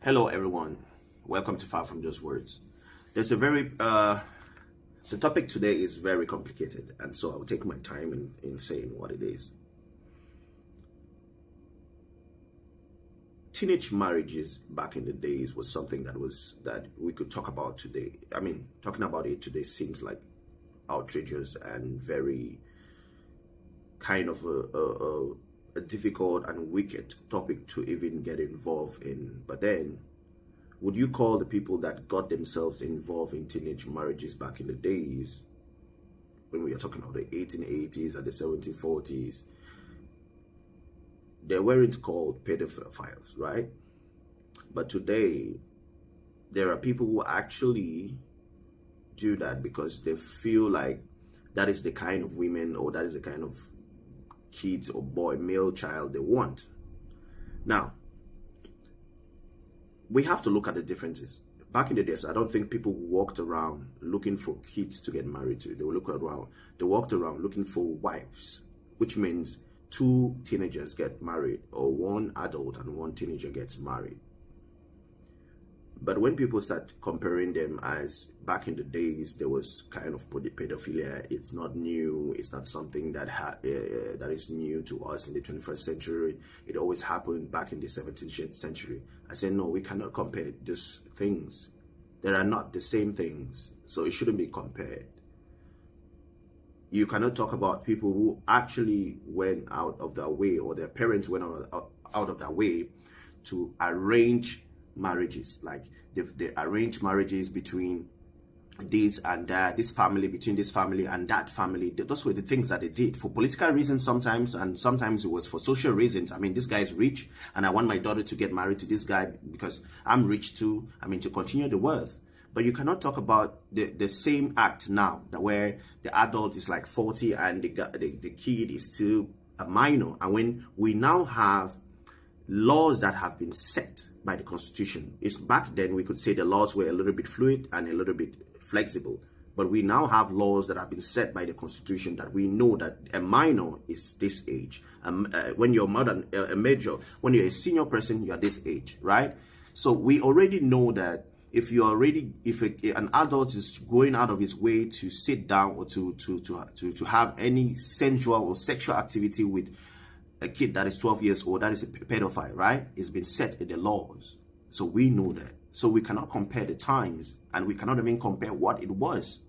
Hello, everyone. Welcome to Far From Just Words. There's a very the topic today is very complicated, and so I will take my time in saying what it is. Teenage marriages back in the days was something that we could talk about today. I mean, talking about it today seems like outrageous and very kind of a difficult and wicked topic to even get involved in. But then, would you call the people that got themselves involved in teenage marriages back in the days, when we are talking about the 1880s and the 1740s, they weren't called pedophiles, right? But today, there are people who actually do that because they feel like that is the kind of women, or that is the kind of kids or male child they want. Now, we have to look at the differences. Back in the days, I don't think people walked around looking for kids to get married to. They walked around looking for wives, which means two teenagers get married, or one adult and one teenager gets married. But when people start comparing them, as back in the days, there was kind of pedophilia. It's not new. It's not something that that is new to us in the 21st century. It always happened back in the 17th century. I said, no, we cannot compare these things. They are not the same things, so it shouldn't be compared. You cannot talk about people who actually went out of their way, or their parents went out of their way to arrange marriages, like they arrange marriages between this and that, this family, between this family and that family. Those were the things that they did for political reasons sometimes, and sometimes it was for social reasons. I mean, this guy is rich and I want my daughter to get married to this guy because I'm rich too. I mean, to continue the wealth. But you cannot talk about the same act now, that where the adult is like 40 and the kid is still a minor. And when we now have laws that have been set by the Constitution. It's back then we could say the laws were a little bit fluid and a little bit flexible, but we now have laws that have been set by the Constitution that we know that a minor is this age. When you're when you're a senior person, you're this age, right? So we already know that if an adult is going out of his way to sit down or to have any sensual or sexual activity with a kid that is 12 years old, that is a pedophile, right? It's been set in the laws. So we know that. So we cannot compare the times, and we cannot even compare what it was.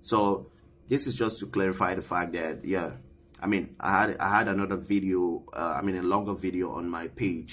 So this is just to clarify the fact that, yeah, I mean, I had another video, a longer video on my page